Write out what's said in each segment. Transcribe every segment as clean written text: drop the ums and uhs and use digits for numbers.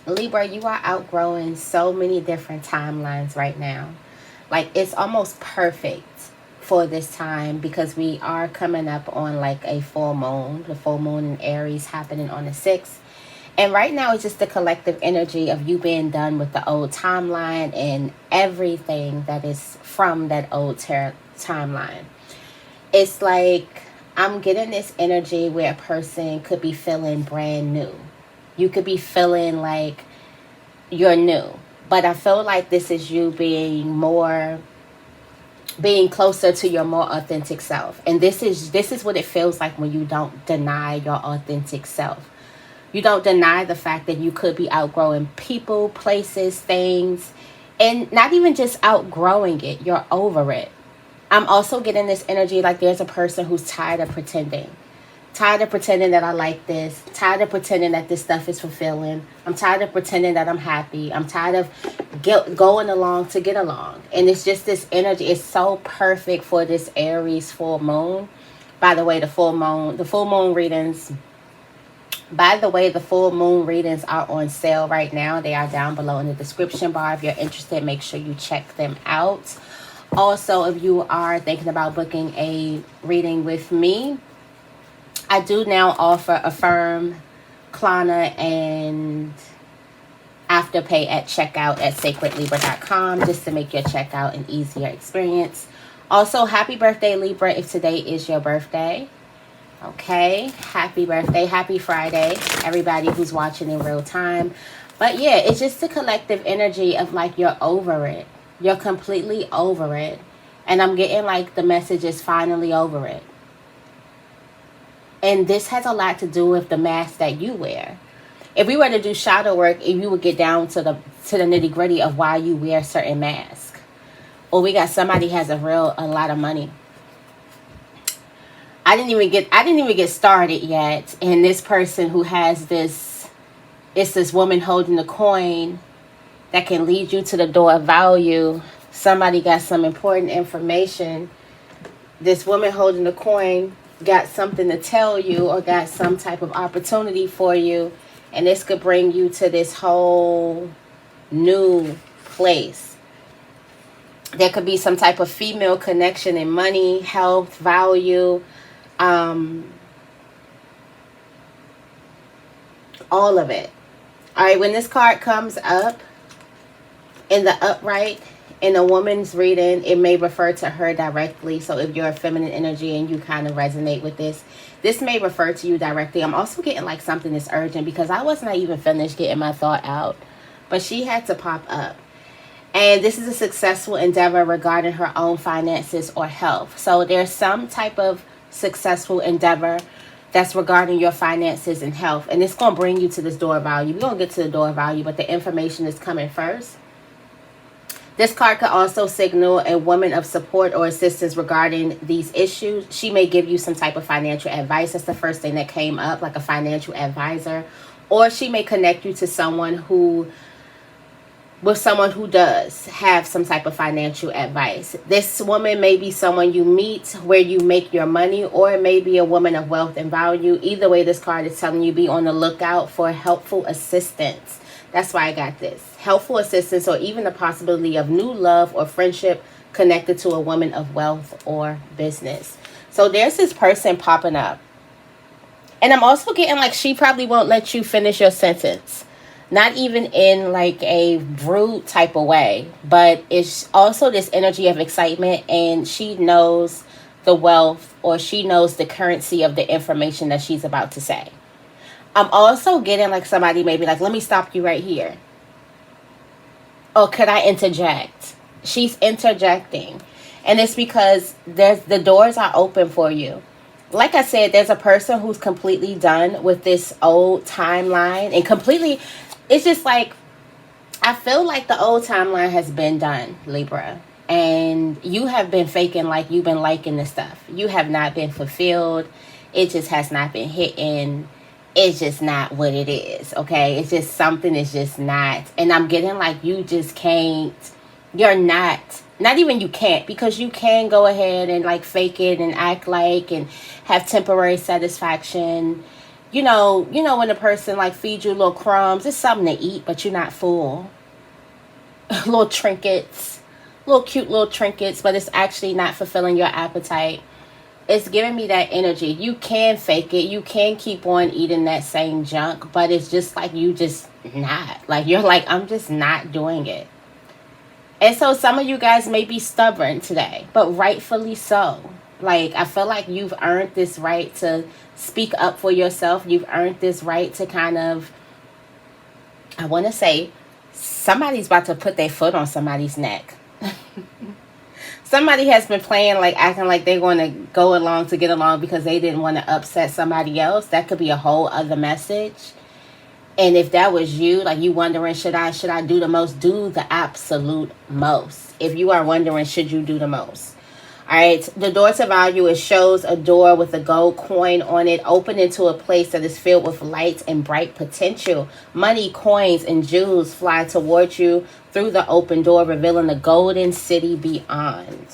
Libra, you are outgrowing so many different timelines right now. Like, it's almost perfect for this time because we are coming up on like a full moon. The full moon in Aries happening on the 6th. And right now, it's just the collective energy of you being done with the old timeline and everything that is from that old timeline. It's like I'm getting this energy where a person could be feeling brand new. You could be feeling like you're new. But I feel like this is you being closer to your more authentic self. And this is what it feels like when you don't deny your authentic self. You don't deny the fact that you could be outgrowing people, places, things, and not even just outgrowing it, you're over it. I'm also getting this energy like there's a person who's tired of pretending. Tired of pretending that I like this. Tired of pretending that this stuff is fulfilling. I'm tired of pretending that I'm happy. I'm tired of going along to get along. And it's just this energy. It's so perfect for this Aries full moon. By the way, the full moon readings. By the way, the full moon readings are on sale right now. They are down below in the description bar. If you're interested, make sure you check them out. Also, if you are thinking about booking a reading with me, I do now offer Affirm, Klarna, and Afterpay at checkout at sacredlibra.com just to make your checkout an easier experience. Also, happy birthday, Libra, if today is your birthday. Okay, happy birthday, happy Friday, everybody who's watching in real time. But yeah, it's just the collective energy of like you're over it. You're completely over it. And I'm getting like the message is finally over it. And this has a lot to do with the mask that you wear. If we were to do shadow work, if you would get down to the nitty gritty of why you wear certain masks. Or we got somebody has a lot of money. I didn't even get started yet. And this person who has it's this woman holding the coin that can lead you to the door of value. Somebody got some important information. This woman holding the coin got something to tell you or got some type of opportunity for you, and this could bring you to this whole new place. There could be some type of female connection in money, health, value, all of it. All right, when this card comes up in the upright, in a woman's reading, it may refer to her directly. So if you're a feminine energy and you kind of resonate with this may refer to you directly. I'm also getting like something that's urgent because I was not even finished getting my thought out. But she had to pop up. And this is a successful endeavor regarding her own finances or health. So there's some type of successful endeavor that's regarding your finances and health. And it's going to bring you to this door of value. We're going to get to the door of value, but the information is coming first. This card could also signal a woman of support or assistance regarding these issues. She may give you some type of financial advice. That's the first thing that came up, like a financial advisor. Or she may connect you to someone who does have some type of financial advice. This woman may be someone you meet where you make your money, or it may be a woman of wealth and value. Either way, this card is telling you be on the lookout for helpful assistance. That's why I got this. Helpful assistance, or even the possibility of new love or friendship connected to a woman of wealth or business. So there's this person popping up. And I'm also getting like she probably won't let you finish your sentence. Not even in like a rude type of way. But it's also this energy of excitement, and she knows the wealth, or she knows the currency of the information that she's about to say. I'm also getting like somebody maybe like, let me stop you right here. Or could I interject? She's interjecting. And it's because the doors are open for you. Like I said, there's a person who's completely done with this old timeline. And completely, it's just like, I feel like the old timeline has been done, Libra. And you have been faking like you've been liking this stuff. You have not been fulfilled. It just has not been hitting. It's just not what it is, okay? It's just something is just not. And I'm getting like you just can't. You're not even you can't, because you can go ahead and like fake it and act like and have temporary satisfaction when a person like feeds you little crumbs, it's something to eat, but you're not full. Little trinkets, little cute little trinkets, but it's actually not fulfilling your appetite. It's giving me that energy. You can fake it. You can keep on eating that same junk, but it's just like you just not. Like you're like, I'm just not doing it. And so some of you guys may be stubborn today, but rightfully so. Like, I feel like you've earned this right to speak up for yourself. You've earned this right to kind of, I want to say, somebody's about to put their foot on somebody's neck. Somebody has been playing, like acting like they're going to go along to get along because they didn't want to upset somebody else. That could be a whole other message. And if that was you, like you wondering, should I do the most? Do the absolute most. If you are wondering, should you do the most? All right, the door to value, it shows a door with a gold coin on it, open into a place that is filled with light and bright potential. Money, coins, and jewels fly towards you through the open door, revealing the golden city beyond.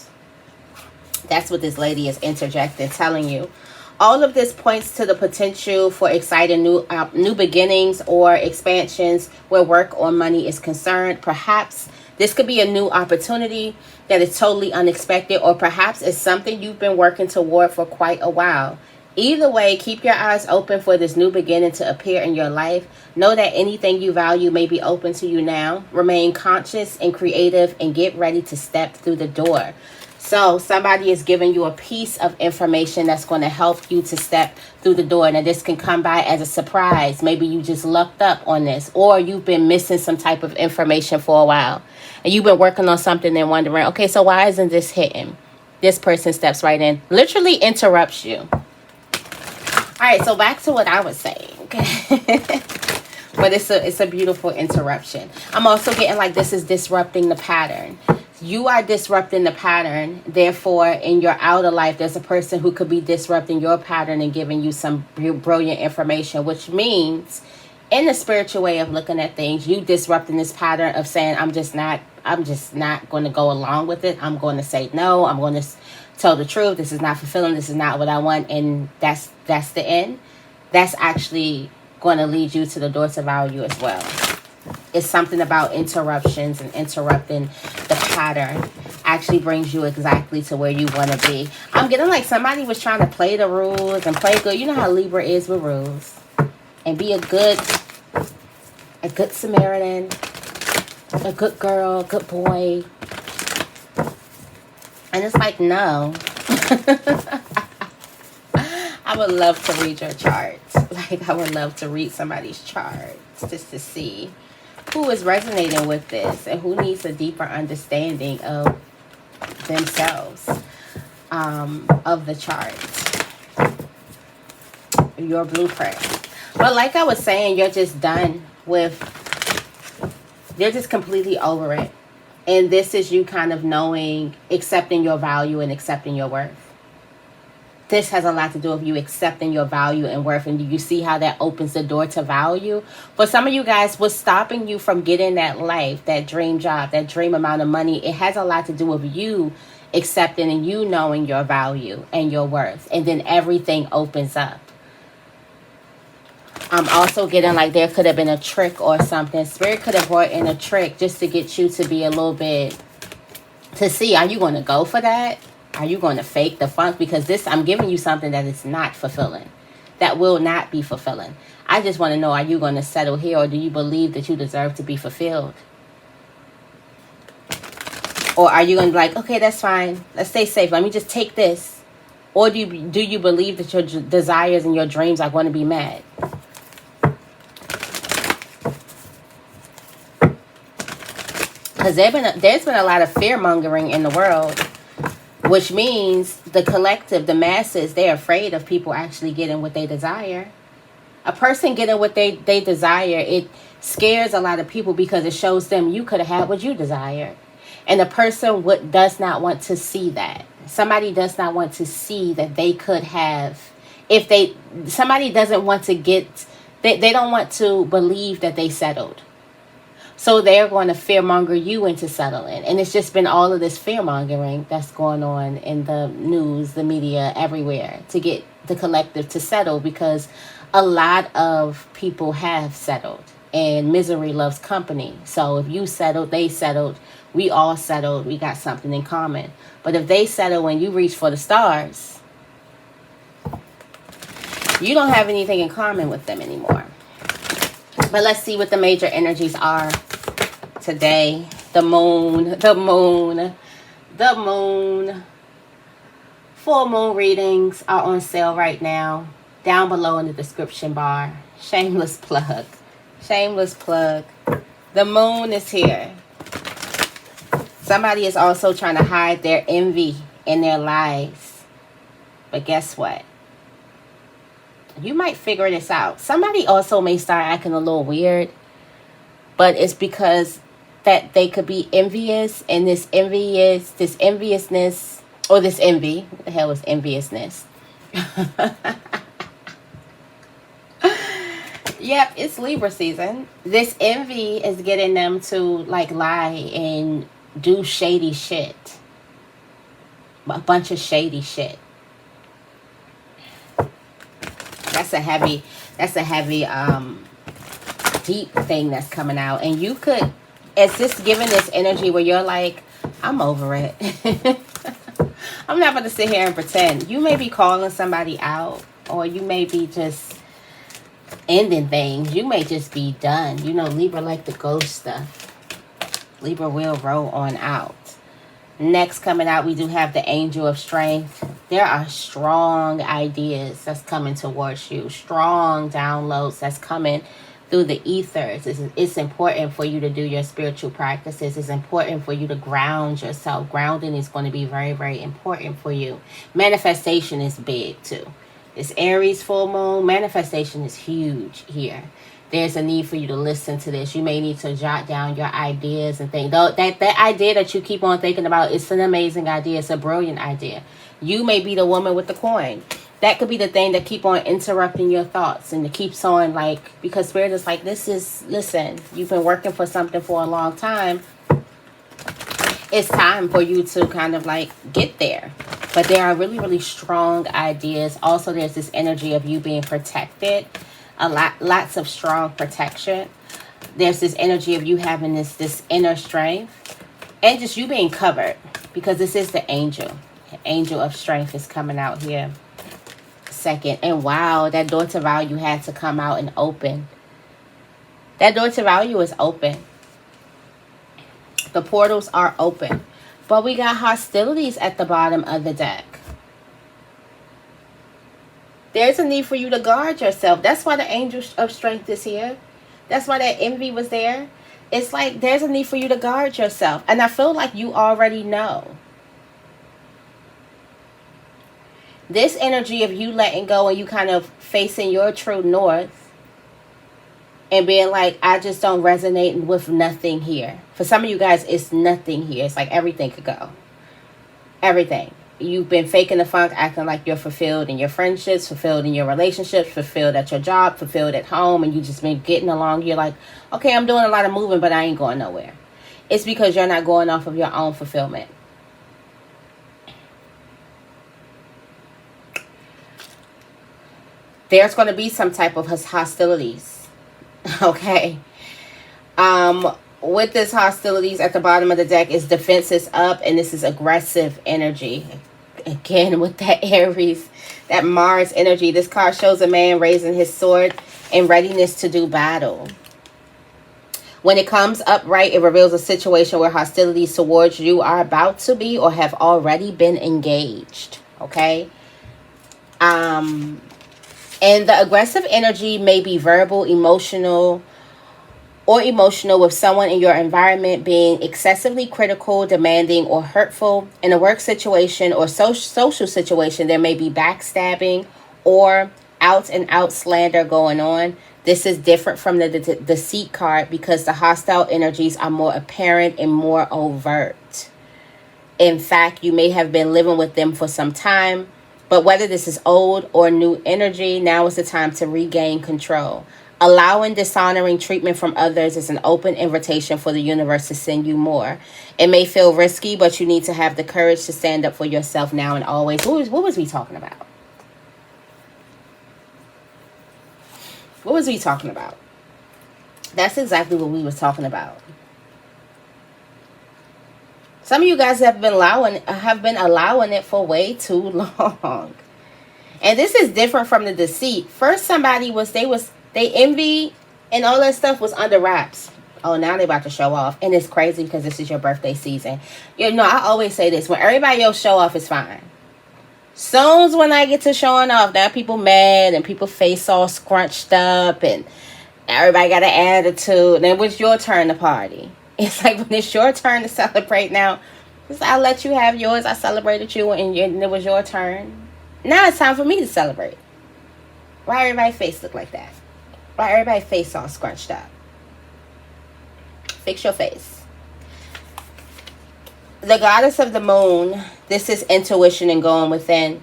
That's what this lady is interjecting, telling you. All of this points to the potential for exciting new beginnings or expansions where work or money is concerned. Perhaps this could be a new opportunity that is totally unexpected, or perhaps it's something you've been working toward for quite a while. Either way, keep your eyes open for this new beginning to appear in your life. Know that anything you value may be open to you now. Remain conscious and creative and get ready to step through the door. So somebody is giving you a piece of information that's going to help you to step through the door. Now, this can come by as a surprise. Maybe you just lucked up on this, or you've been missing some type of information for a while. And you've been working on something and wondering, okay, so why isn't this hitting? This person steps right in, literally interrupts you. All right, so back to what I was saying. But it's a beautiful interruption. I'm also getting like this is disrupting the pattern. You are disrupting the pattern. Therefore, in your outer life, there's a person who could be disrupting your pattern and giving you some brilliant information, which means in the spiritual way of looking at things, you disrupting this pattern of saying, I'm just not going to go along with it. I'm going to say no. I'm going to tell the truth. This is not fulfilling. This is not what I want. And that's the end. That's actually going to lead you to the door to value as well. It's something about interruptions, and interrupting the pattern actually brings you exactly to where you want to be. I'm getting like somebody was trying to play the rules and play good. You know how Libra is with rules. And be a good Samaritan, a good girl, a good boy. And it's like, no. I would love to read your chart. Like, I would love to read somebody's chart just to see who is resonating with this and who needs a deeper understanding of themselves, of the chart, your blueprint. But like I was saying, you're just done with, they're just completely over it. And this is you kind of knowing, accepting your value and accepting your worth. This has a lot to do with you accepting your value and worth. And do you see how that opens the door to value? For some of you guys, what's stopping you from getting that life, that dream job, that dream amount of money, it has a lot to do with you accepting and you knowing your value and your worth. And then everything opens up. I'm also getting like there could have been a trick or something. Spirit could have brought in a trick just to get you to be a little bit, to see, are you going to go for that? Are you going to fake the funk? Because this, I'm giving you something that is not fulfilling. That will not be fulfilling. I just want to know, are you going to settle here, or do you believe that you deserve to be fulfilled? Or are you going to be like, okay, that's fine. Let's stay safe. Let me just take this. Or do you believe that your desires and your dreams are going to be met? Because there's been a lot of fear-mongering in the world. Which means the collective, the masses, they're afraid of people actually getting what they desire. A person getting what they desire, it scares a lot of people because it shows them you could have had what you desired. And the person does not want to see that. Somebody does not want to see that they could have, somebody doesn't want to get, they don't want to believe that they settled. So they're going to fearmonger you into settling. And it's just been all of this fearmongering that's going on in the news, the media, everywhere to get the collective to settle, because a lot of people have settled and misery loves company. So if you settled, they settled, we all settled, we got something in common. But if they settle when you reach for the stars, you don't have anything in common with them anymore. But let's see what the major energies are today. The moon. Full moon readings are on sale right now. Down below in the description bar. Shameless plug. The moon is here. Somebody is also trying to hide their envy in their lives. But guess what? You might figure this out. Somebody also may start acting a little weird, but it's because that they could be envious, and this enviousness, or this envy. What the hell is enviousness? Yep, it's Libra season. This envy is getting them to like lie and do shady shit. A bunch of shady shit. That's a heavy deep thing that's coming out. And you could, it's just giving this energy where you're like, I'm over it. I'm not going to sit here and pretend. You may be calling somebody out, or you may be just ending things. You may just be done. You know, Libra like the ghost stuff. Libra will roll on out. Next coming out, we do have the Angel of Strength. There are strong ideas that's coming towards you. Strong downloads that's coming through the ethers. It's important for you to do your spiritual practices. It's important for you to ground yourself. Grounding is going to be very, very important for you. Manifestation is big too. This Aries full moon, manifestation is huge here. There's a need for you to listen to this. You may need to jot down your ideas and think. That idea that you keep on thinking about, it's an amazing idea. It's a brilliant idea. You may be the woman with the coin. That could be the thing that keep on interrupting your thoughts, and it keeps on like, because Spirit is like, listen, you've been working for something for a long time. It's time for you to kind of like get there. But there are really, really strong ideas. Also, there's this energy of you being protected. Lots of strong protection. There's this energy of you having this inner strength, and just you being covered, because this is the angel. The angel of strength is coming out here. Second, and wow, that door to value had to come out and open. That door to value is open. The portals are open, but we got hostilities at the bottom of the deck. There's a need for you to guard yourself. That's why the angel of strength is here. That's why that envy was there. It's like there's a need for you to guard yourself. And I feel like you already know. This energy of you letting go and you kind of facing your true north and being like, I just don't resonate with nothing here. For some of you guys, it's nothing here. It's like everything could go. Everything. You've been faking the funk, acting like you're fulfilled in your friendships, fulfilled in your relationships, fulfilled at your job, fulfilled at home, and you just been getting along. You're like, okay, I'm doing a lot of moving, but I ain't going nowhere. It's because you're not going off of your own fulfillment. There's going to be some type of hostilities. Okay. With this hostilities at the bottom of the deck is defense is up, and this is aggressive energy. Again, with that Aries, that Mars energy, this card shows a man raising his sword in readiness to do battle. When it comes up right, it reveals a situation where hostilities towards you are about to be or have already been engaged. Okay. And the aggressive energy may be verbal, emotional with someone in your environment being excessively critical, demanding, or hurtful. In a work situation or social situation, there may be backstabbing or out and out slander going on. This is different from the deceit card because the hostile energies are more apparent and more overt. In fact, you may have been living with them for some time, but whether this is old or new energy, now is the time to regain control. Allowing dishonoring treatment from others is an open invitation for the universe to send you more. It may feel risky, but you need to have the courage to stand up for yourself now and always. What was we talking about? What was we talking about? That's exactly what we was talking about. Some of you guys have been allowing it for way too long. And this is different from the deceit. First, they envy and all that stuff was under wraps. Oh, now they about to show off. And it's crazy because this is your birthday season. You know, I always say this. When everybody else show off, it's fine. Soon as when I get to showing off, now people mad and people face all scrunched up and everybody got an attitude. And then it's your turn to party. It's like when it's your turn to celebrate now. I let you have yours. I celebrated you and it was your turn. Now it's time for me to celebrate. Why everybody's face look like that? Why everybody's face all scrunched up? Fix your face. The goddess of the moon. This is intuition and going within.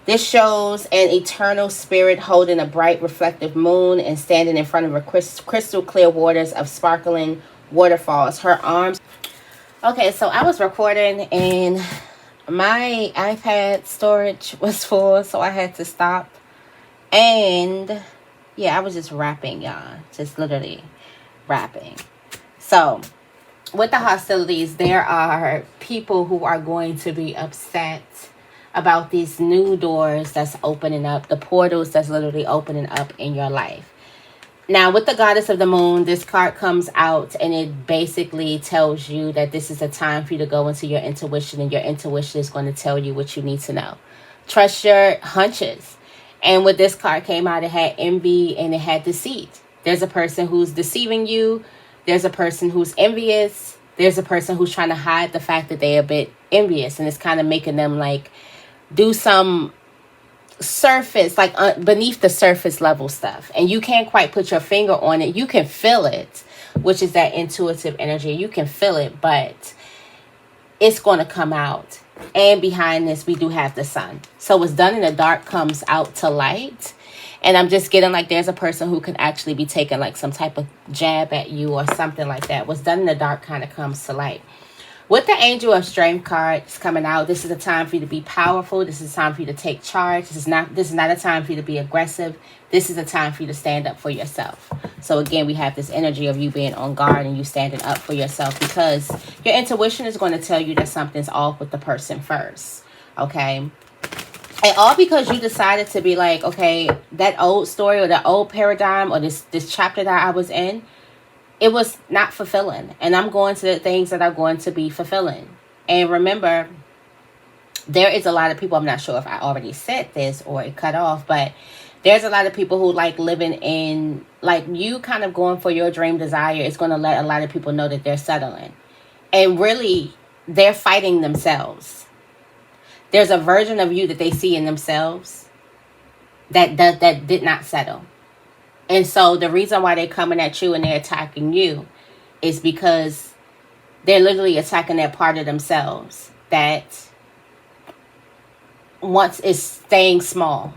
This shows an eternal spirit holding a bright reflective moon and standing in front of a crystal clear waters of sparkling waterfalls. Her arms. Okay, so I was recording and my iPad storage was full, so I had to stop. And yeah, I was just rapping, y'all. Just literally rapping. So with the hostilities, there are people who are going to be upset about these new doors that's opening up, the portals that's literally opening up in your life. Now, with the goddess of the moon, this card comes out and it basically tells you that this is a time for you to go into your intuition, and your intuition is going to tell you what you need to know. Trust your hunches. And with this card came out, it had envy and it had deceit. There's a person who's deceiving you. There's a person who's envious. There's a person who's trying to hide the fact that they're a bit envious, and it's kind of making them like do some surface, like beneath the surface level stuff, and you can't quite put your finger on it. You can feel it, which is that intuitive energy. You can feel it, but it's going to come out. And behind this, we do have the sun. So what's done in the dark comes out to light. And I'm just getting like there's a person who can actually be taking like some type of jab at you or something like that. What's done in the dark kind of comes to light. With the Angel of Strength cards coming out, this is a time for you to be powerful. This is a time for you to take charge. This is not a time for you to be aggressive. This is a time for you to stand up for yourself. So again, we have this energy of you being on guard and you standing up for yourself, because your intuition is going to tell you that something's off with the person first. Okay. And all because you decided to be like, okay, that old story or that old paradigm or this chapter that I was in, it was not fulfilling. And I'm going to the things that are going to be fulfilling. And remember, there is a lot of people, I'm not sure if I already said this or it cut off, but there's a lot of people who like living in, like you kind of going for your dream desire is going to let a lot of people know that they're settling. And really, they're fighting themselves. There's a version of you that they see in themselves that did not settle. And so the reason why they're coming at you and they're attacking you is because they're literally attacking that part of themselves that wants is staying small.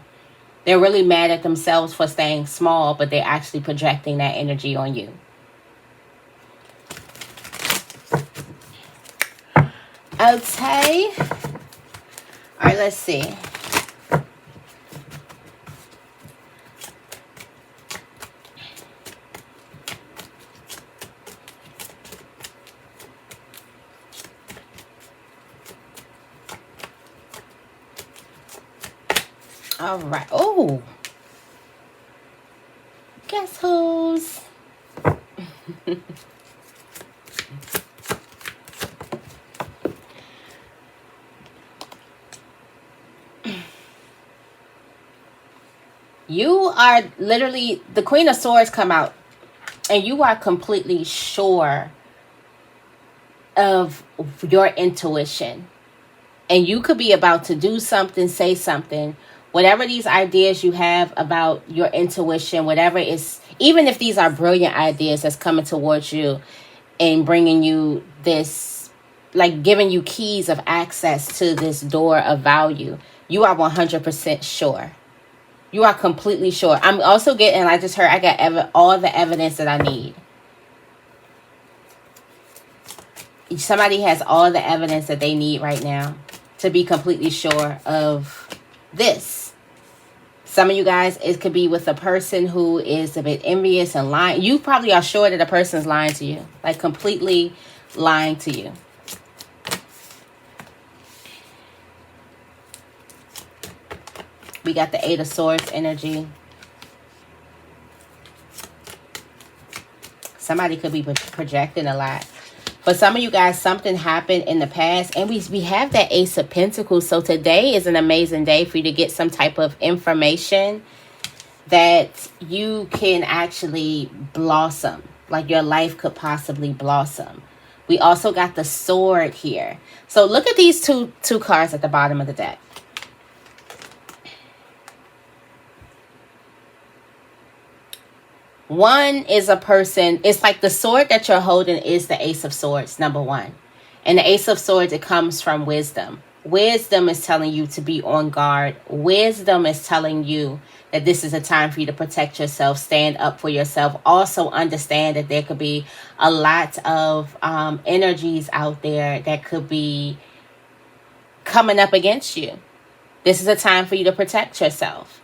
They're really mad at themselves for staying small, but they're actually projecting that energy on you. Okay. All right, let's see. All right. Oh, guess who's? You are literally, the Queen of Swords come out and you are completely sure of your intuition. And you could be about to do something, say something, whatever these ideas you have about your intuition, whatever is, even if these are brilliant ideas that's coming towards you and bringing you this, like giving you keys of access to this door of value, you are 100% sure. You are completely sure. I'm also getting, I just heard, I got all the evidence that I need. Somebody has all the evidence that they need right now to be completely sure of this. Some of you guys, it could be with a person who is a bit envious and lying. You probably are sure that a person's lying to you. Like completely lying to you. We got the Eight of Swords energy. Somebody could be projecting a lot. For some of you guys, something happened in the past. And we have that Ace of Pentacles. So today is an amazing day for you to get some type of information that you can actually blossom. Like your life could possibly blossom. We also got the Sword here. So look at these two cards at the bottom of the deck. One is a person, it's like the sword that you're holding is the Ace of Swords, number one. And the Ace of Swords, it comes from wisdom. Wisdom is telling you to be on guard. Wisdom is telling you that this is a time for you to protect yourself, stand up for yourself. Also understand that there could be a lot of energies out there that could be coming up against you. This is a time for you to protect yourself.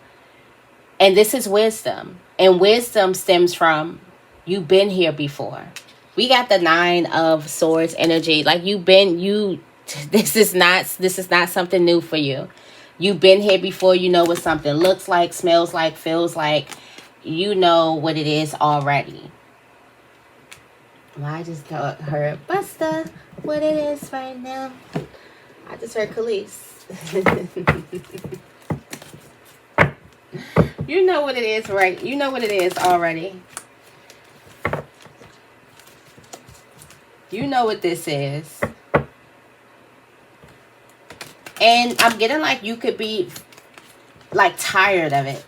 And this is wisdom. And wisdom stems from you've been here before. We got the Nine of Swords energy. Like this is not something new for you. You've been here before. You know what something looks like, smells like, feels like. You know what it is already. Well, I just heard Busta, what it is right now. I just heard Khalees. You know what it is, right? You know what it is already. You know what this is. And I'm getting like you could be like tired of it.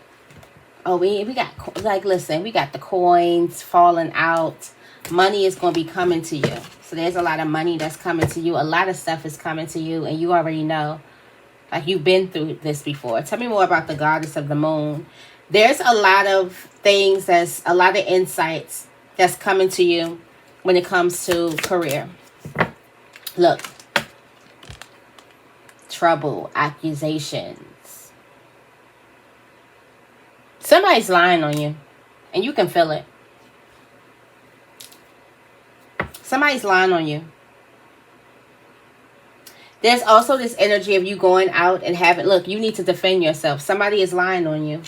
Oh, we got, like, listen, we got the coins falling out. Money is going to be coming to you. So there's a lot of money that's coming to you. A lot of stuff is coming to you. And you already know. Like you've been through this before. Tell me more about the Goddess of the Moon. There's a lot of things, that's a lot of insights that's coming to you when it comes to career. Look. Trouble, accusations. Somebody's lying on you. And you can feel it. Somebody's lying on you. There's also this energy of you going out and having, look, you need to defend yourself. Somebody is lying on you.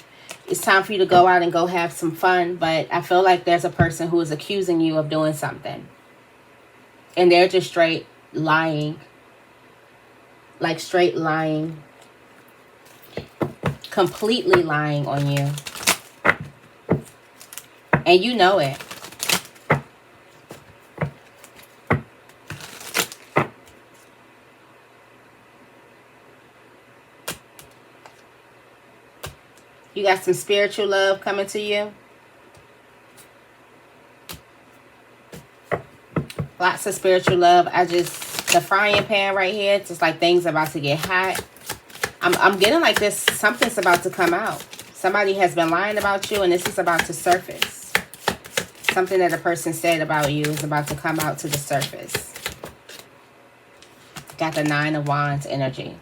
It's time for you to go out and go have some fun. But I feel like there's a person who is accusing you of doing something. And they're just straight lying. Like straight lying. Completely lying on you. And you know it. You got some spiritual love coming to you. Lots of spiritual love. The frying pan right here, just like things about to get hot. I'm getting like this, something's about to come out. Somebody has been lying about you and this is about to surface. Something that a person said about you is about to come out to the surface. Got the Nine of Wands energy.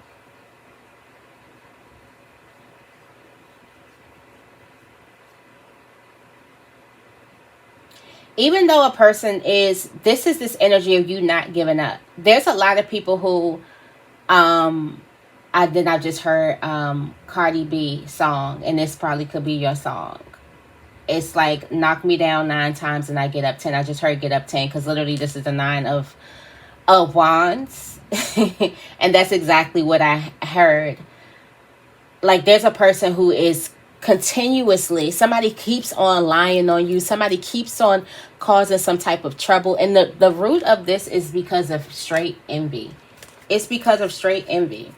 Even though a person is, this is this energy of you not giving up. There's a lot of people who, I just heard Cardi B song, and this probably could be your song. It's like, knock me down 9 times and I get up 10. I just heard get up 10 because literally this is the Nine of Wands. And that's exactly what I heard. Like there's a person who is continuously, somebody keeps on lying on you. Somebody keeps on causing some type of trouble. And the root of this is because of straight envy. It's because of straight envy.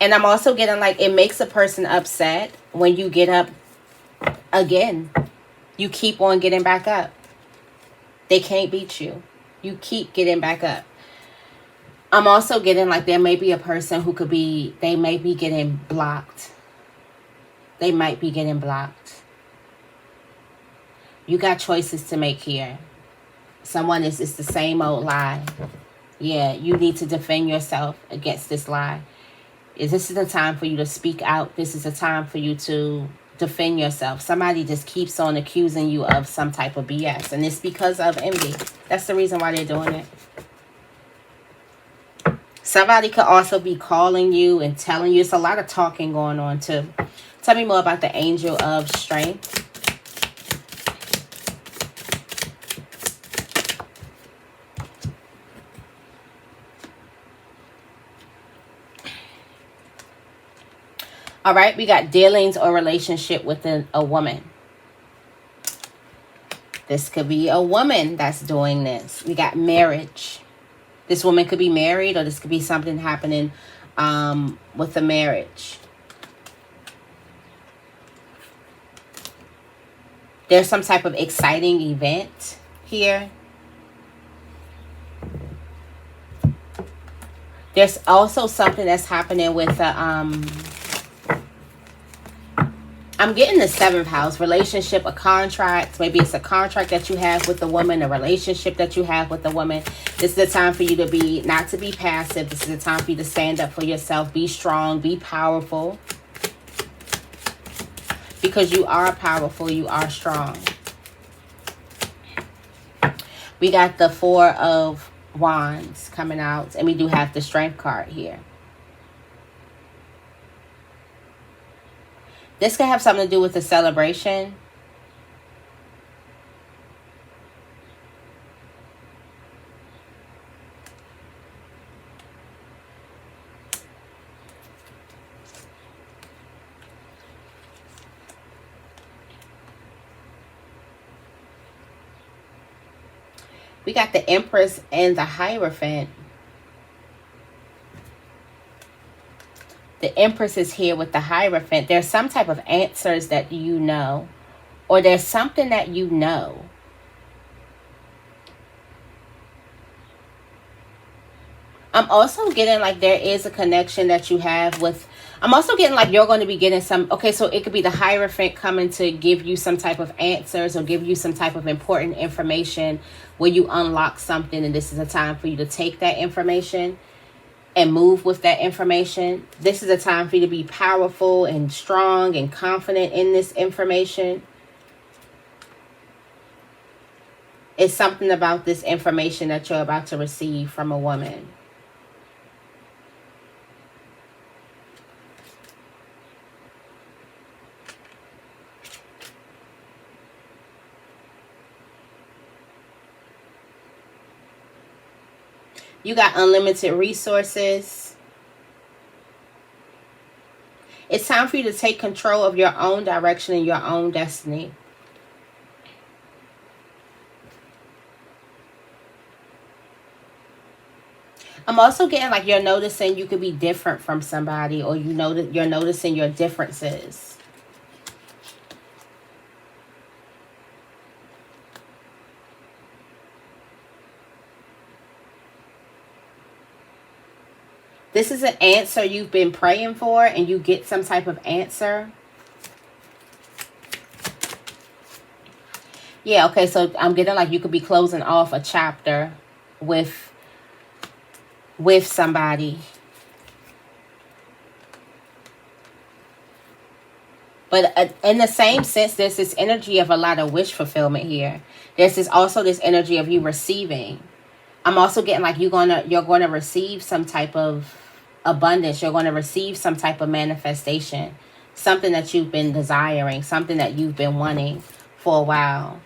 And I'm also getting like, it makes a person upset when you get up again. You keep on getting back up. They can't beat you. You keep getting back up. I'm also getting like there may be a person who could be, they may be getting blocked. They might be getting blocked. You got choices to make here. Someone is the same old lie. Yeah, you need to defend yourself against this lie. This is the time for you to speak out. This is the time for you to defend yourself. Somebody just keeps on accusing you of some type of BS. And it's because of envy. That's the reason why they're doing it. Somebody could also be calling you and telling you. It's a lot of talking going on too. Tell me more about the angel of strength. All right, we got dealings or relationship with a woman. This could be a woman that's doing this. We got marriage. This woman could be married, or this could be something happening with the marriage. There's some type of exciting event here. There's also something that's happening with the I'm getting the 7th house, relationship, a contract. Maybe it's a contract that you have with the woman, a relationship that you have with the woman. This is the time for you to be, not to be passive. This is the time for you to stand up for yourself. Be strong, be powerful. Because you are powerful, you are strong. We got the 4 of Wands coming out. And we do have the Strength card here. This could have something to do with the celebration. We got the Empress and the Hierophant. The Empress is here with the Hierophant. There's some type of answers that you know. Or there's something that you know. I'm also getting like there is a connection that you have with... I'm also getting like you're going to be getting some... Okay, so it could be the Hierophant coming to give you some type of answers or give you some type of important information where you unlock something, and this is a time for you to take that information and move with that information. This is a time for you to be powerful and strong and confident in this information. It's something about this information that you're about to receive from a woman. You got unlimited resources. It's time for you to take control of your own direction and your own destiny. I'm also getting like you're noticing you could be different from somebody, or you know that you're noticing your differences. This is an answer you've been praying for, and you get some type of answer. Yeah, okay, so I'm getting like you could be closing off a chapter with somebody. But in the same sense, there's this energy of a lot of wish fulfillment here. There's also this energy of you receiving. I'm also getting like you're gonna receive some type of abundance. You're going to receive some type of manifestation, something that you've been desiring, something that you've been wanting for a while.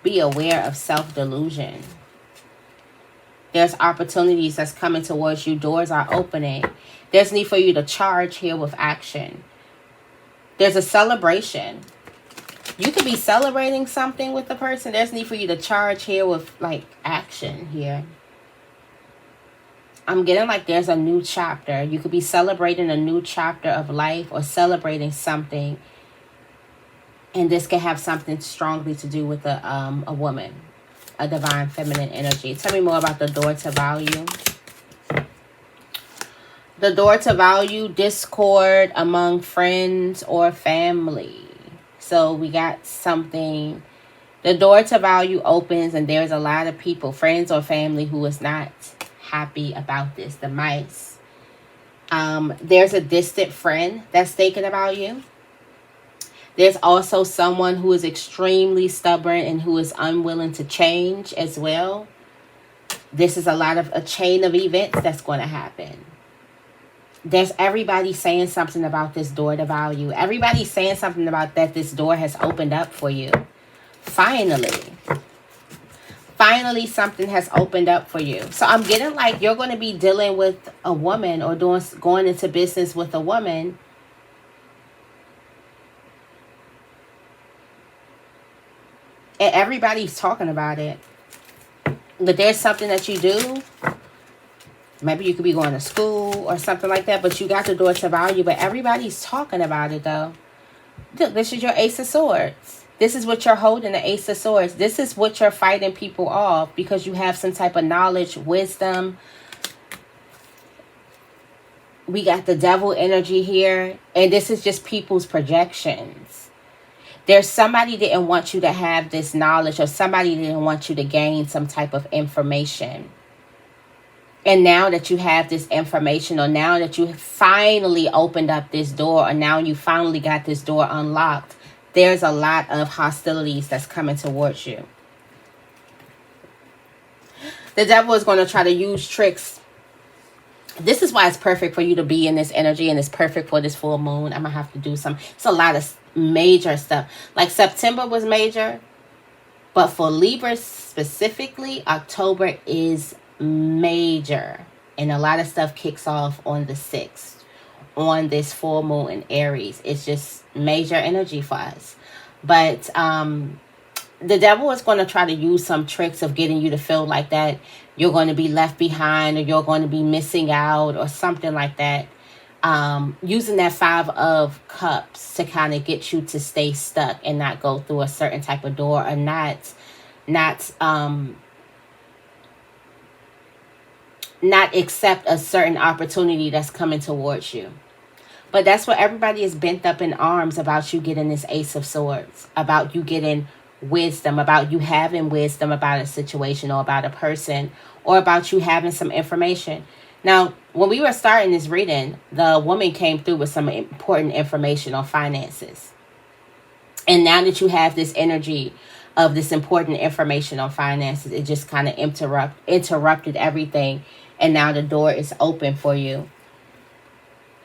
Be aware of self-delusion. There's opportunities that's coming towards you. Doors are opening. There's need for you to charge here with action. There's a celebration. You could be celebrating something with the person. There's need for you to charge here with like action here. I'm getting like there's a new chapter. You could be celebrating a new chapter of life or celebrating something. And this can have something strongly to do with a woman, a divine feminine energy. Tell me more about the door to value. The door to value, discord among friends or family. So we got something. The door to value opens and there's a lot of people, friends or family, who is not happy about this. The mice. There's a distant friend that's thinking about you. There's also someone who is extremely stubborn and who is unwilling to change as well. This is a chain of events that's going to happen. There's everybody saying something about this door to value. Everybody's saying something about that this door has opened up for you. Finally something has opened up for you. So I'm getting like you're going to be dealing with a woman or going into business with a woman. And everybody's talking about it. But there's something that you do. Maybe you could be going to school or something like that. But you got the door to value. But everybody's talking about it though. Look, this is your Ace of Swords. This is what you're holding, the Ace of Swords. This is what you're fighting people off because you have some type of knowledge, wisdom. We got the devil energy here. And this is just people's projections. There's somebody didn't want you to have this knowledge, or somebody didn't want you to gain some type of information. And now that you have this information, or now that you finally opened up this door, or now you finally got this door unlocked, there's a lot of hostilities that's coming towards you. The devil is going to try to use tricks. This is why it's perfect for you to be in this energy, and it's perfect for this full moon. I'm going to have to do it's a lot of major stuff. Like September was major, but for Libra specifically, October is major. And a lot of stuff kicks off on the 6th. On this full moon in Aries. It's just major energy for us. But the devil is going to try to use some tricks of getting you to feel like that you're going to be left behind, or you're going to be missing out, or something like that. Using that 5 of Cups to kind of get you to stay stuck and not go through a certain type of door, or not accept a certain opportunity that's coming towards you. But that's what everybody is bent up in arms about, you getting this Ace of Swords, about you getting wisdom, about you having wisdom about a situation or about a person, or about you having some information. Now, when we were starting this reading, the woman came through with some important information on finances. And now that you have this energy of this important information on finances, it just kind of interrupted everything. And now the door is open for you.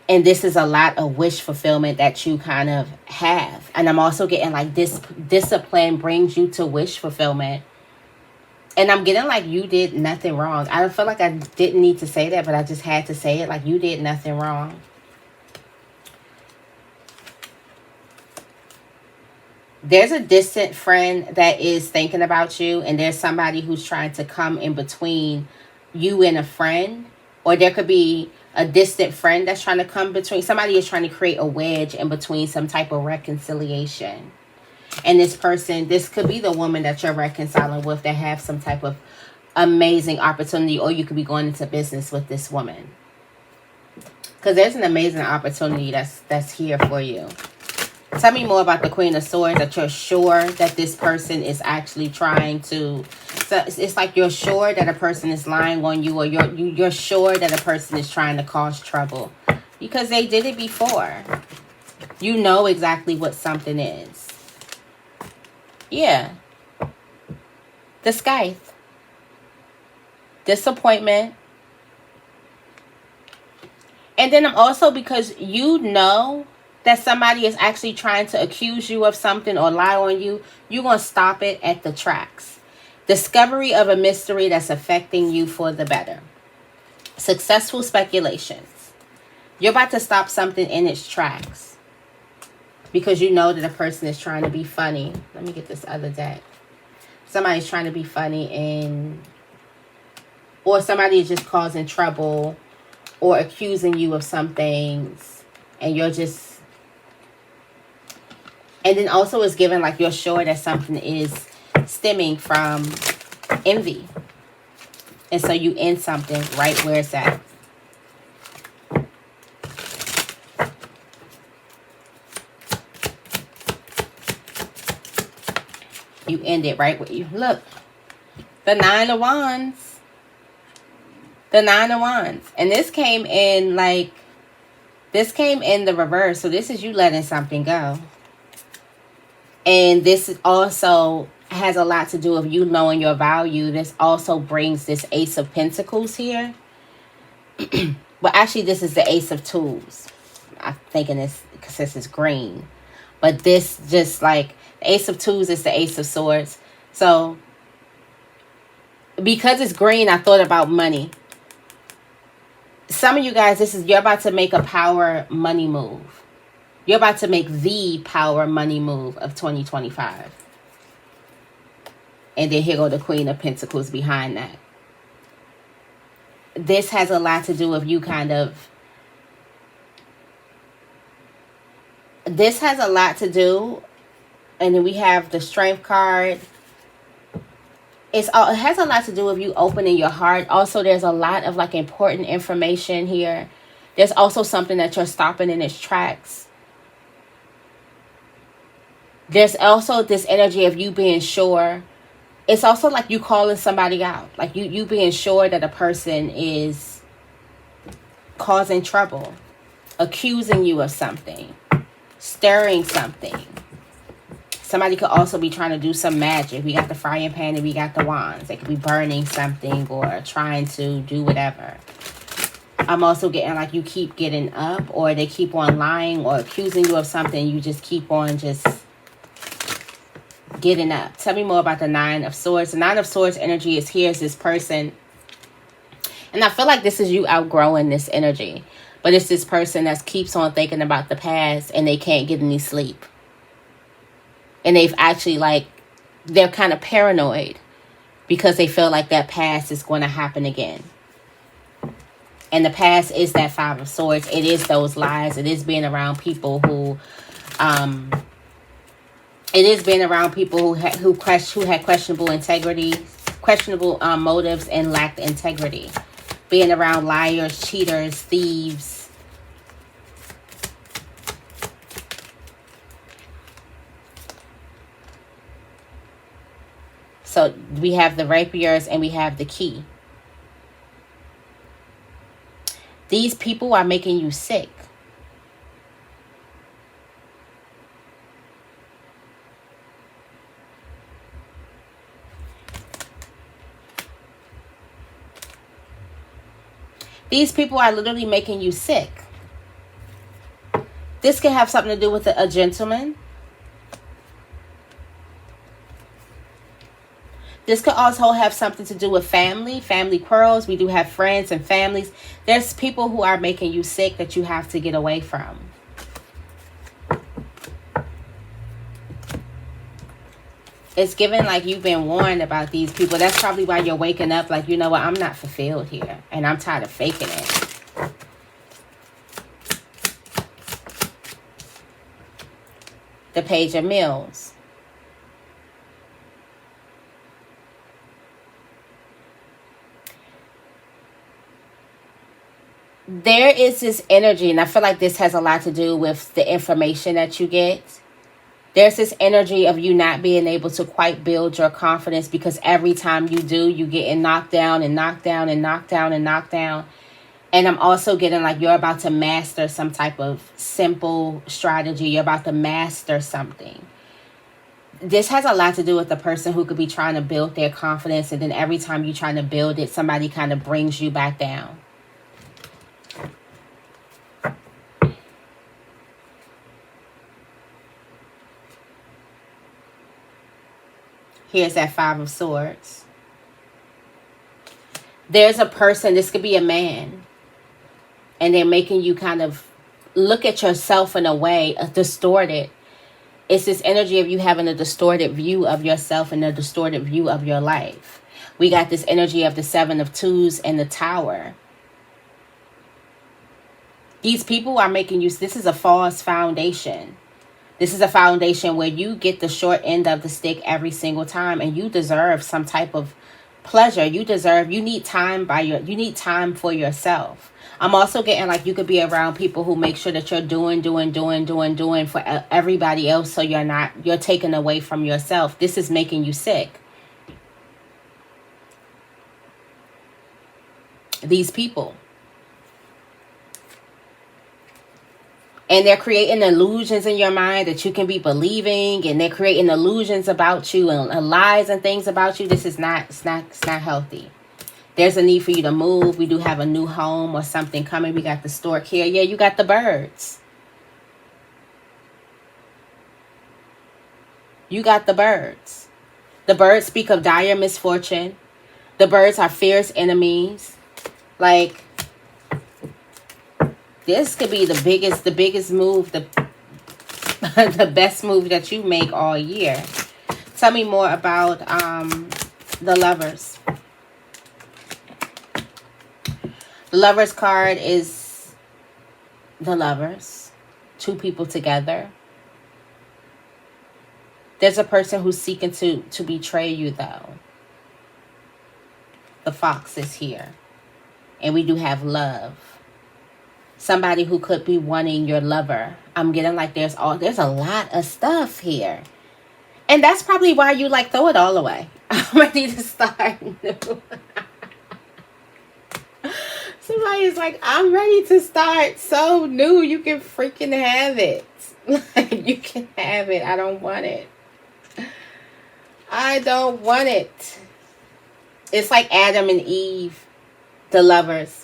And this is a lot of wish fulfillment that you kind of have. And I'm also getting like this discipline brings you to wish fulfillment. And I'm getting like you did nothing wrong. I feel like I didn't need to say that, but I just had to say it. Like you did nothing wrong. There's a distant friend that is thinking about you. And there's somebody who's trying to come in between you and a friend. Or there could be a distant friend that's trying to come between. Somebody is trying to create a wedge in between, some type of reconciliation. And this person, this could be the woman that you're reconciling with, that have some type of amazing opportunity. Or you could be going into business with this woman. Because there's an amazing opportunity that's here for you. Tell me more about the Queen of Swords, that you're sure that this person is actually trying to... So it's like you're sure that a person is lying on you, or you're sure that a person is trying to cause trouble. Because they did it before. You know exactly what something is. Yeah. The Scythe. Disappointment. And then also because you know that somebody is actually trying to accuse you of something or lie on you, you're going to stop it at the tracks. Discovery of a mystery that's affecting you for the better. Successful speculations. You're about to stop something in its tracks. Because you know that a person is trying to be funny. Let me get this other deck. Somebody's trying to be funny, or somebody is just causing trouble or accusing you of some things. And you're just... And then also it's given like you're sure that something is stemming from envy. And so you end something right where it's at. You end it right where you look. The Nine of Wands. The Nine of Wands. And this came in like, this came in the reverse. So this is you letting something go. And this also has a lot to do with you knowing your value. This also brings this Ace of Pentacles here. But actually this is the Ace of Tools. I'm thinking this because this is green. But this just like, the Ace of Tools is the Ace of Swords. So because it's green, I thought about money. Some of you guys, you're about to make a power money move. You're about to make the power money move of 2025. And then here go the Queen of Pentacles behind that. This has a lot to do with you kind of... This has a lot to do... And then we have the Strength card. It has a lot to do with you opening your heart. Also, there's a lot of like important information here. There's also something that you're stopping in its tracks. There's also this energy of you being sure. It's also like you calling somebody out. Like you being sure that a person is causing trouble, accusing you of something, stirring something. Somebody could also be trying to do some magic. We got the frying pan and we got the wands. They could be burning something or trying to do whatever. I'm also getting like you keep getting up, or they keep on lying or accusing you of something. You just keep on just getting up. Tell me more about the Nine of Swords. The Nine of Swords energy is here as this person. And I feel like this is you outgrowing this energy. But it's this person that keeps on thinking about the past and they can't get any sleep. And they've actually like, they're kind of paranoid because they feel like that past is going to happen again. And the past is that Five of Swords. It is those lies. It is being around people who, it is being around people who had questionable integrity, questionable motives, and lacked integrity. Being around liars, cheaters, thieves. So we have the rapiers and we have the key. These people are making you sick. These people are literally making you sick. This can have something to do with a gentleman. This could also have something to do with family quarrels. We do have friends and families. There's people who are making you sick that you have to get away from. It's given like you've been warned about these people. That's probably why you're waking up like, you know what, I'm not fulfilled here. And I'm tired of faking it. The Page of Mills. There is this energy, and I feel like this has a lot to do with the information that you get. There's this energy of you not being able to quite build your confidence because every time you do, you getting knocked down and knocked down and knocked down and knocked down. And I'm also getting like you're about to master some type of simple strategy. You're about to master something. This has a lot to do with the person who could be trying to build their confidence, and then every time you're trying to build it, somebody kind of brings you back down. Here's that Five of Swords. There's a person, this could be a man, and they're making you kind of look at yourself in a way, distorted. It's this energy of you having a distorted view of yourself and a distorted view of your life. We got this energy of the Seven of Twos and the Tower. These people are making you, this is a false foundation. This is a foundation where you get the short end of the stick every single time, and you deserve some type of pleasure. You deserve, you need time you need time for yourself. I'm also getting like you could be around people who make sure that you're doing for everybody else, so you're taken away from yourself. This is making you sick. These people. And they're creating illusions in your mind that you can be believing, and they're creating illusions about you and lies and things about you. This is not, it's not healthy. There's a need for you to move. We do have a new home or something coming. We got the stork here. Yeah, you got the birds. You got the birds. The birds speak of dire misfortune. The birds are fierce enemies. Like, this could be the biggest move, the best move that you make all year. Tell me more about the Lovers. The Lovers card is the Lovers. Two people together. There's a person who's seeking to betray you, though. The Fox is here. And we do have love. Somebody who could be wanting your lover. I'm getting like there's a lot of stuff here. And that's probably why you like throw it all away. I'm ready to start new. Somebody's like, I'm ready to start so new. You can freaking have it. Like, you can have it. I don't want it. I don't want it. It's like Adam and Eve, the Lovers.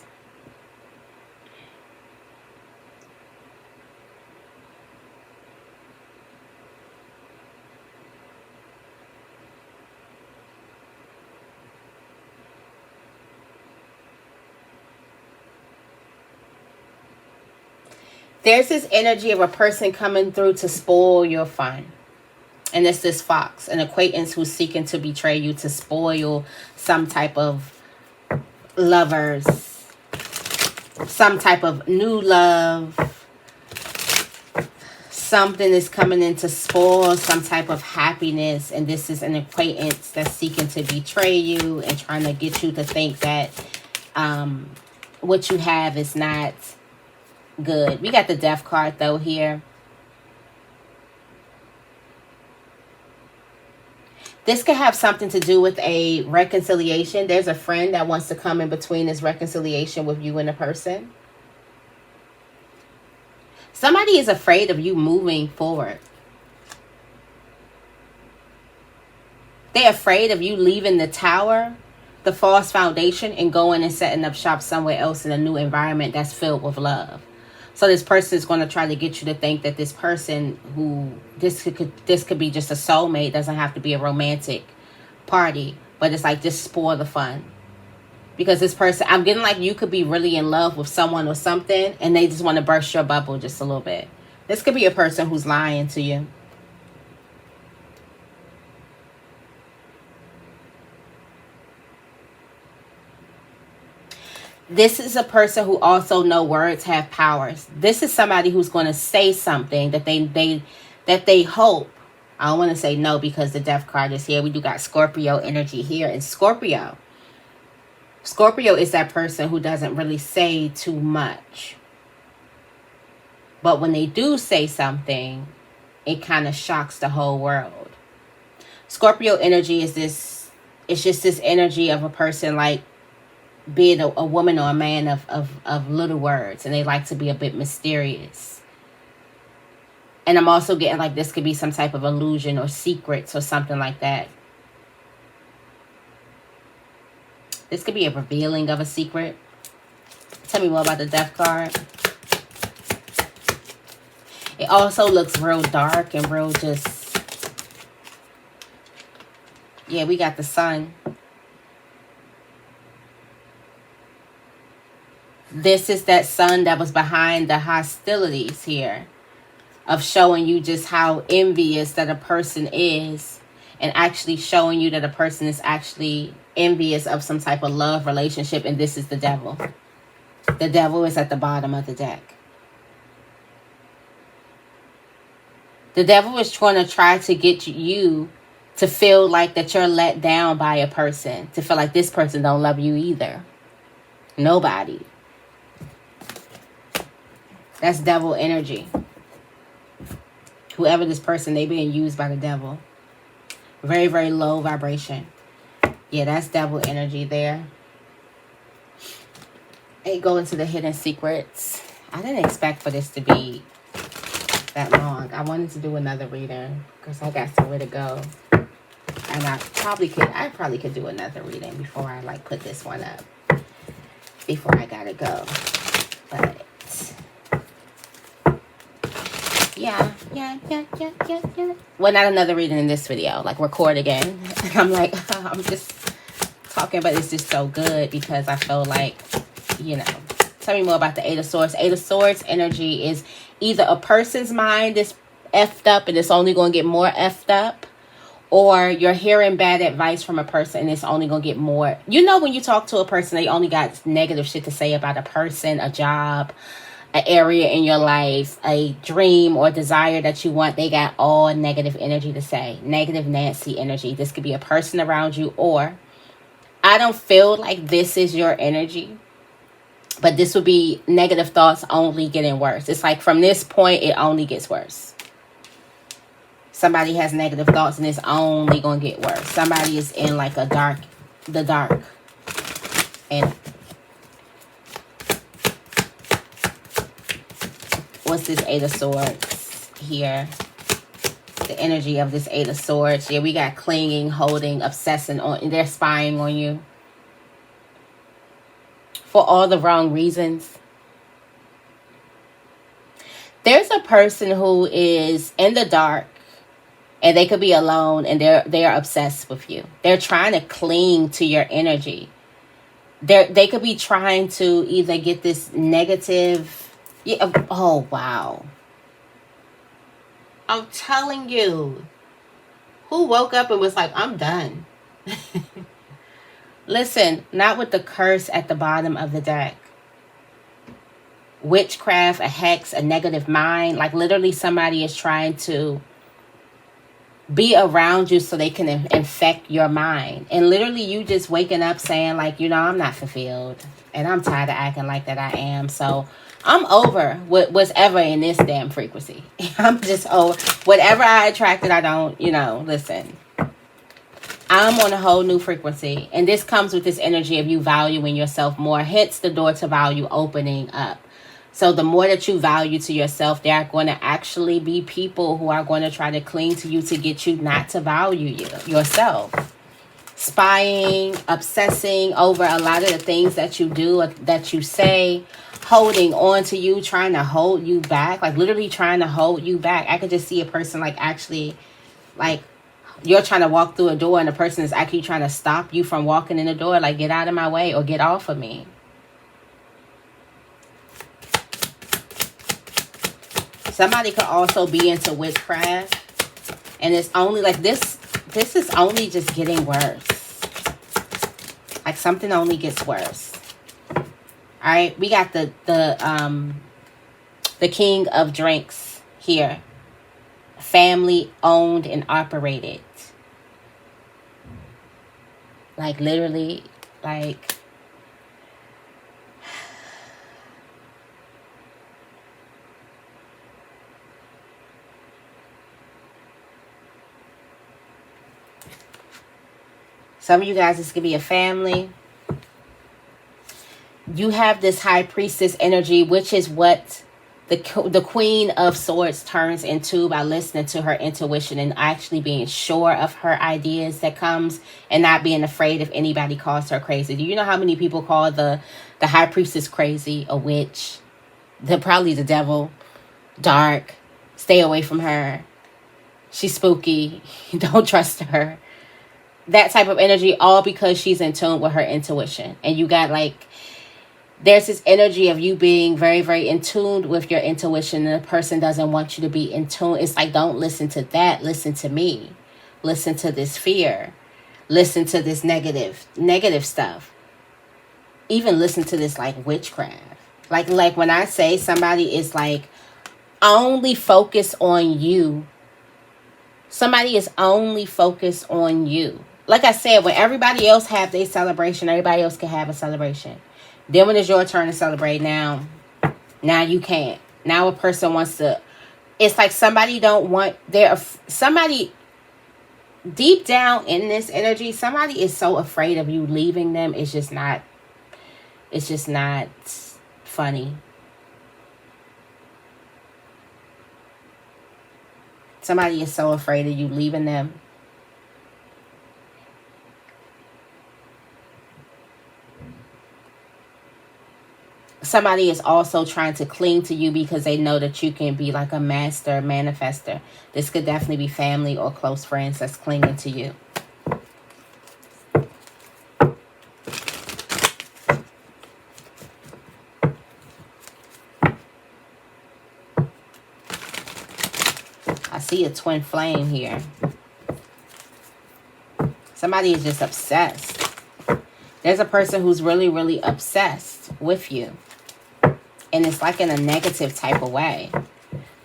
There's this energy of a person coming through to spoil your fun. And it's this Fox, an acquaintance who's seeking to betray you, to spoil some type of lovers, some type of new love. Something is coming in to spoil some type of happiness. And this is an acquaintance that's seeking to betray you and trying to get you to think that what you have is not good. We got the Death card though here. This could have something to do with a reconciliation. There's a friend that wants to come in between this reconciliation with you and a person. Somebody is afraid of you moving forward. They're afraid of you leaving the tower, the false foundation, and going and setting up shop somewhere else in a new environment that's filled with love. So this person is going to try to get you to think that this person who, this could be just a soulmate. Doesn't have to be a romantic party. But it's like, just spoil the fun. Because this person, I'm getting like you could be really in love with someone or something, and they just want to burst your bubble just a little bit. This could be a person who's lying to you. This is a person who also know words have powers. This is somebody who's going to say something that they hope. I don't want to say no because the Death card is here. We do got Scorpio energy here. And Scorpio is that person who doesn't really say too much. But when they do say something, it kind of shocks the whole world. Scorpio energy is this, it's just this energy of a person like being a woman or a man of little words, and they like to be a bit mysterious. And I'm also getting like this could be some type of illusion or secrets or something like that. This could be a revealing of a secret. Tell me more about the Death card. It also looks real dark and real just... Yeah, we got the Sun. This is that Sun that was behind the hostilities here. Of showing you just how envious that a person is. And actually showing you that a person is actually envious of some type of love relationship. And this is the Devil. The Devil is at the bottom of the deck. The Devil is trying to get you To feel like that you're let down by a person. To feel like this person don't love you either. Nobody. That's devil energy. Whoever this person, they being used by the devil. Very, very low vibration. Yeah, that's devil energy there. They go into the hidden secrets. I didn't expect for this to be that long. I wanted to do another reading because I got somewhere to go. And I probably could do another reading before I like put this one up. Before I gotta go. But yeah. Well, not another reading in this video. Like record again. I'm like, I'm just talking, but it's just so good because I feel like, you know. Tell me more about the Eight of Swords. Eight of Swords energy is either a person's mind is effed up and it's only going to get more effed up, or you're hearing bad advice from a person and it's only going to get more. You know, when you talk to a person, they only got negative shit to say about a person, a job, an area in your life, a dream or desire that you want. They got all negative energy to say. Negative Nancy energy. This could be a person around you, or I don't feel like this is your energy. But this would be negative thoughts only getting worse. It's like from this point, it only gets worse. Somebody has negative thoughts and it's only going to get worse. Somebody is in like the dark. And what's this Eight of Swords here? The energy of this Eight of Swords. Yeah, we got clinging, holding, obsessing on. They're spying on you. For all the wrong reasons. There's a person who is in the dark and they could be alone and they're obsessed with you. They're trying to cling to your energy. They could be trying to either get this negative. Yeah, oh, wow. I'm telling you. Who woke up and was like, I'm done. Listen, not with the curse at the bottom of the deck. Witchcraft, a hex, a negative mind. Like literally somebody is trying to be around you so they can infect your mind. And literally you just waking up saying like, you know, I'm not fulfilled. And I'm tired of acting like that I am. So I'm over what's ever in this damn frequency. I'm just over. Whatever I attracted, I don't, you know, listen. I'm on a whole new frequency. And this comes with this energy of you valuing yourself more. Hence the door to value opening up. So the more that you value to yourself, there are going to actually be people who are going to try to cling to you to get you not to value yourself. Spying, obsessing over a lot of the things that you do, that you say, holding on to you, trying to hold you back. Like literally trying to hold you back. I could just see a person like actually like, you're trying to walk through a door and the person is actually trying to stop you from walking in the door. Like, get out of my way or get off of me. Somebody could also be into witchcraft. And it's only like this is only just getting worse. Like something only gets worse. All right. We got the King of Drinks here. Family owned and operated. Like literally, like some of you guys, this could be a family. You have this High Priestess energy, which is what the Queen of Swords turns into by listening to her intuition and actually being sure of her ideas that comes and not being afraid if anybody calls her crazy. Do you know how many people call the High Priestess crazy, a witch? They're probably the devil, dark, stay away from her. She's spooky. Don't trust her. That type of energy, all because she's in tune with her intuition. And you got like, there's this energy of you being very, very in tune with your intuition, and the person doesn't want you to be in tune. It's like, don't listen to that. Listen to me. Listen to this fear. Listen to this negative stuff. Even listen to this like witchcraft. Like when I say somebody is like only focus on you Somebody is only focused on you. Like I said, when everybody else have their celebration, everybody else can have a celebration. Then when it's your turn to celebrate, now you can't. Now a person wants to. It's like somebody don't want. Somebody deep down in this energy. Somebody is so afraid of you leaving them. It's just not. It's just not funny. Somebody is so afraid of you leaving them. Somebody is also trying to cling to you because they know that you can be like a master manifester. This could definitely be family or close friends that's clinging to you. I see a twin flame here. Somebody is just obsessed. There's a person who's really, really obsessed with you. And it's like in a negative type of way.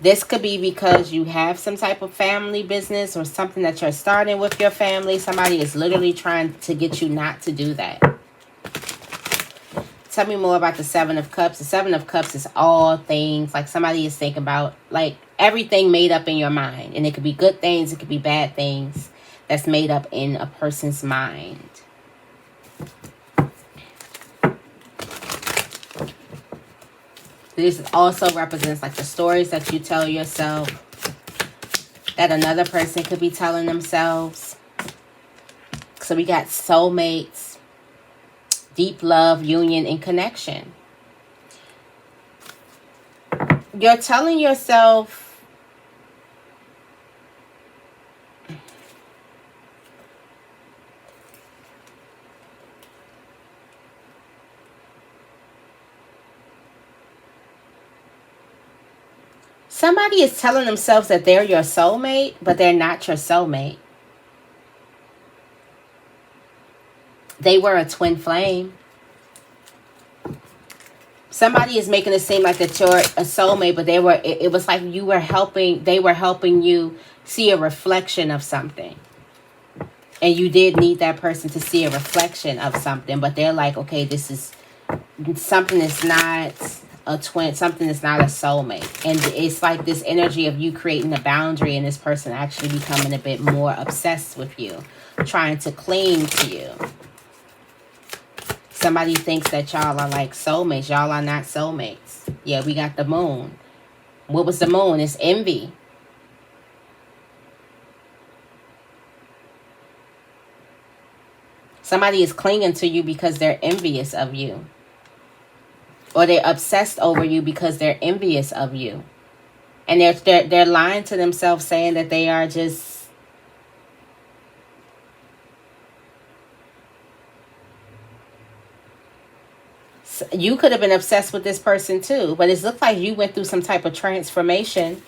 This could be because you have some type of family business or something that you're starting with your family. Somebody is literally trying to get you not to do that. Tell me more about the Seven of Cups. The Seven of Cups is all things. Like somebody is thinking about like everything made up in your mind. And it could be good things. It could be bad things that's made up in a person's mind. This also represents like the stories that you tell yourself that another person could be telling themselves. So we got soulmates, deep love, union, and connection. You're telling yourself somebody is telling themselves that they're your soulmate, but they're not your soulmate. They were a twin flame. Somebody is making it seem like that you're a soulmate, but it was like they were helping you see a reflection of something. And you did need that person to see a reflection of something, but they're like, okay, this is something that's not a twin, something that's not a soulmate. And it's like this energy of you creating a boundary and this person actually becoming a bit more obsessed with you, trying to cling to you. Somebody thinks that y'all are like soulmates. Y'all are not soulmates. Yeah, we got the moon. What was the moon? It's envy. Somebody is clinging to you because they're envious of you. Or they're obsessed over you because they're envious of you. And they're lying to themselves saying that they are just... You could have been obsessed with this person too. But it looks like you went through some type of transformation.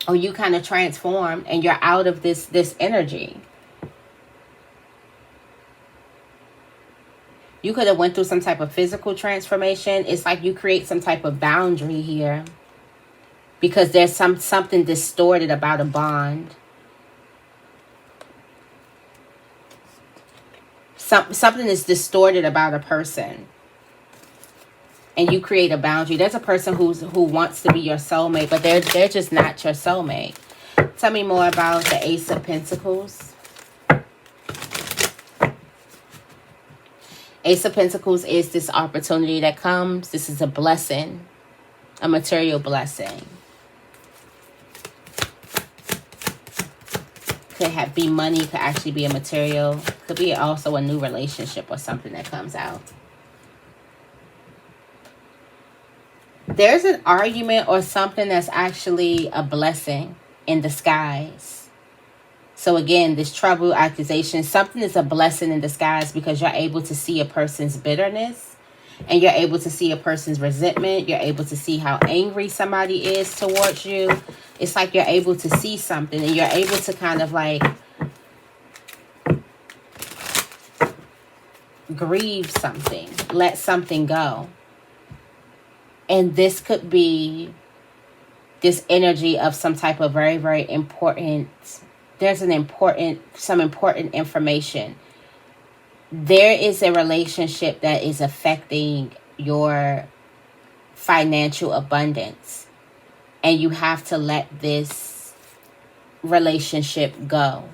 Or you kind of transformed and you're out of this energy. You could have went through some type of physical transformation. It's like you create some type of boundary here. Because there's something distorted about a bond. Something is distorted about a person. And you create a boundary. There's a person who wants to be your soulmate, but they're just not your soulmate. Tell me more about the Ace of Pentacles. Ace of Pentacles is this opportunity that comes. This is a blessing, a material blessing. Could be money, could actually be a material. Could be also a new relationship or something that comes out. There's an argument or something that's actually a blessing in disguise. So again, this trouble, accusation, something is a blessing in disguise because you're able to see a person's bitterness and you're able to see a person's resentment. You're able to see how angry somebody is towards you. It's like you're able to see something and you're able to kind of like grieve something, let something go. And this could be this energy of some type of very, very important, there's some important information. There is a relationship that is affecting your financial abundance, and you have to let this relationship go.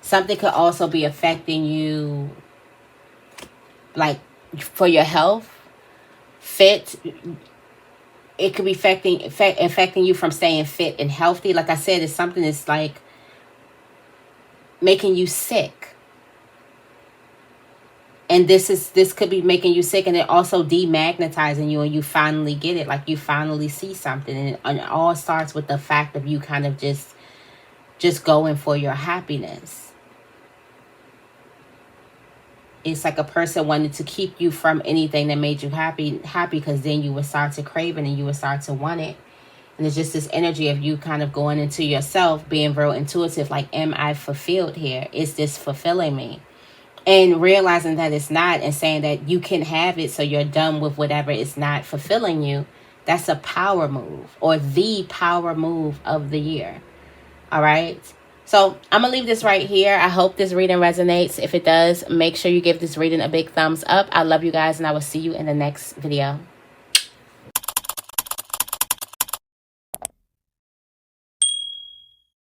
Something could also be affecting you, like for your health, fit. It could be affecting you from staying fit and healthy. Like I said, it's something that's like making you sick. And this could be making you sick, and it also demagnetizing you, and you finally get it. Like you finally see something, and it all starts with the fact of you kind of just going for your happiness. It's like a person wanted to keep you from anything that made you happy, because then you would start to crave it and you would start to want it. And it's just this energy of you kind of going into yourself, being real intuitive, like, am I fulfilled here? Is this fulfilling me? And realizing that it's not, and saying that you can have it, so you're done with whatever is not fulfilling you. That's a power move, or the power move of the year. All right. So I'm going to leave this right here. I hope this reading resonates. If it does, make sure you give this reading a big thumbs up. I love you guys, and I will see you in the next video.